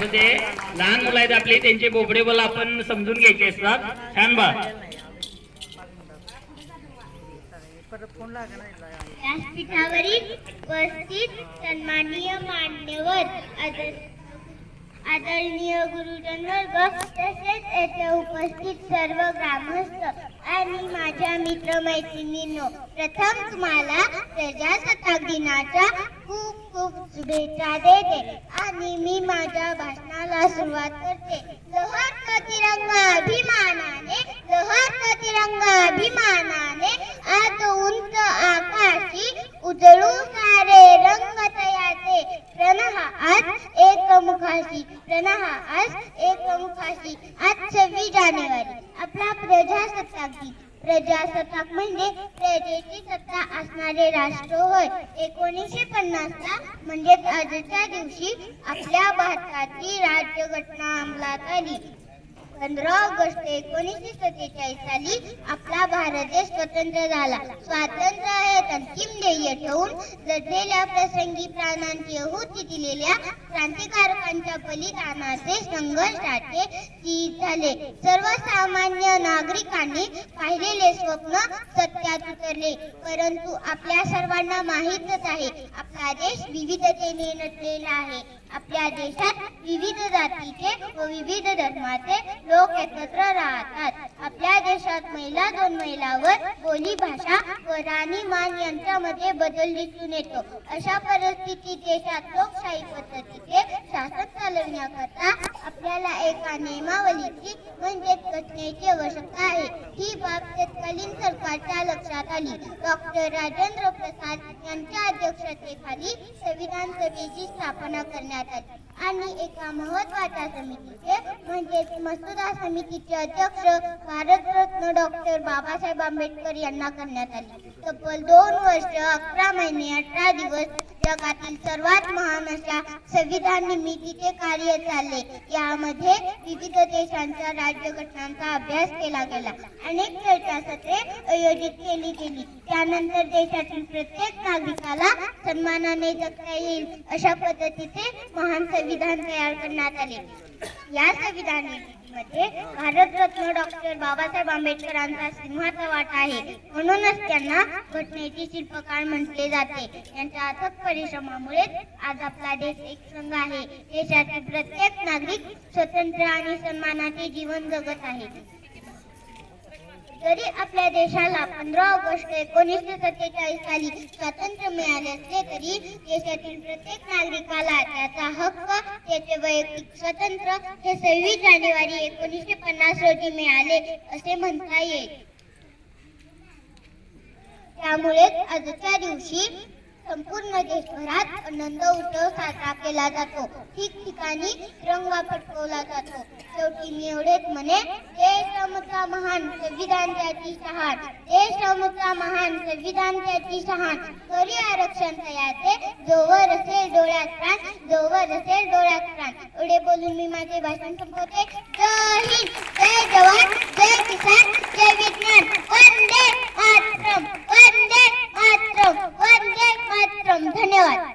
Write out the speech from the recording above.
ते लहान मुलं आहेत आपले, त्यांचे बोबडे बोल आपण समजून घ्यायचे असतात. छान बा. व्यासपीठावरील उपस्थित सन्माननीय मान्यवर, आदरणीय गुरुजन वर्ग, तसेच येथे उपस्थित सर्व ग्रामस्थ आणि माझ्या मित्रमैत्रिणींनो, प्रथम तुम्हाला प्रजासत्ताक दिनाच्या खूप खूप शुभेच्छा देते आणि मी माझ्या भाषणाला सुरुवात करते. लहरतो तिरंगा अभिमानाने, लहरतो तिरंगा अभिमानाने, आज उंच आकाशी उजळू सारे रंग तयाचे, प्रण हा आज एकमुखाशी, प्रण हा आज एकमुखाशी. आज 26 जानेवारी आपला प्रजासत्ताक दिन. प्रजासत्ताक म्हणजे प्रजेची सत्ता असणारे राष्ट्र होय. 1950 ला म्हणजे आजच्या दिवशी आपल्या भारताची राज्यघटना अंमलात आली. 15 ऑगस्ट 1947 साली आपला भारत देश स्वतंत्र झाला. स्वातंत्र्य हे अंतिम ध्येय ठेवून लढलेल्या, प्रसंगी प्राणांची आहुती दिलेल्या क्रांतिकारकांच्या बलिदानाचे, संघर्षाचे चीज झाले. सर्वसामान्य नागरिकांनी पाहिलेले स्वप्न सत्यात उतरले. परंतु आपल्या सर्वांना माहीतच आहे, आपला देश विविधतेने नटलेला आहे. आपल्या देशात विविध जातीचे व विविध धर्माचे लोक एकत्र राहतात. आपल्या देशात महिला, 2 महिलांवर बोली भाषा व राहणीमान यांच्यामध्ये बदल दिसून येतो. अशा परिस्थितीत देशात लोकशाही पद्धतीचे शासन चालविण्याकरता आपल्याला एका नियमावलीची म्हणजेच घटनेची आवश्यकता आहे. ही बाब तत्कालीन सरकारच्या लक्षात आली. डॉक्टर राजेंद्र प्रसाद यांच्या अध्यक्षतेखाली संविधान सभेची स्थापना करण्यात आली आणि एका महत्त्वाच्या समितीचे म्हणजेच मसुदा समितीचे अध्यक्ष भारतरत्न डॉक्टर बाबासाहेब आंबेडकर यांना करण्यात आले. तब्बल 2 वर्ष 11 महिने 18 दिवस जगातील सर्वात महान अशा संविधान निर्मितीचे कार्य चालले. यामध्ये विविध देशांच्या राज्यघटनांचा अभ्यास केला गेला. अनेक चर्चासत्रे आयोजित केली गेली. त्यानंतर देशातील प्रत्येक नागरिकाला सन्मानाने जगता येईल अशा पद्धतीचे महान संविधान तयार करण्यात आले. या संविधानामध्ये भारतरत्न डॉक्टर बाबासाहेब आंबेडकरांचा सिंहाचा वाटा आहे. म्हणूनच त्यांना घटनेचे शिल्पकार म्हटले जाते. यांच्या अथक परिश्रमामुळे आज आपला देश एकसंघ आहे. देशातील प्रत्येक नागरिक स्वतंत्र आणि सन्मानाचे जीवन जगत आहे. जरी आपल्या देशाला 15 ऑगस्ट 1947 साली स्वातंत्र्य मिळाले असले तरी देशातील प्रत्येक नागरिकाला त्याचा हक्क, त्याचे वैयक्तिक स्वातंत्र्य हे 26 जानेवारी 1950 रोजी मिळाले असे म्हणता येईल. त्यामुळेच आजच्या दिवशी संपूर्ण देशभरात आनंद उत्सव साजरा केला जातो. ठिकठिकाणी तिरंगा फडकवला जातो. शेवटी मी एवढेच म्हणे, देश आमचा महान, संविधान त्याची शहाण, देश आमचा महान, संविधान त्याची शहाण, करी आरक्षण तयाचे, जोवर असेल डोळ्यात प्राण, जोवर असेल डोळ्यात प्राण. एवढे बोलून मी माझे भाषण संपवते. जय हिंद, जय जवान, जय किसान, जय विज्ञान. वंदे मातरम, वंदे मातरम, वंदे मातरम. धन्यवाद.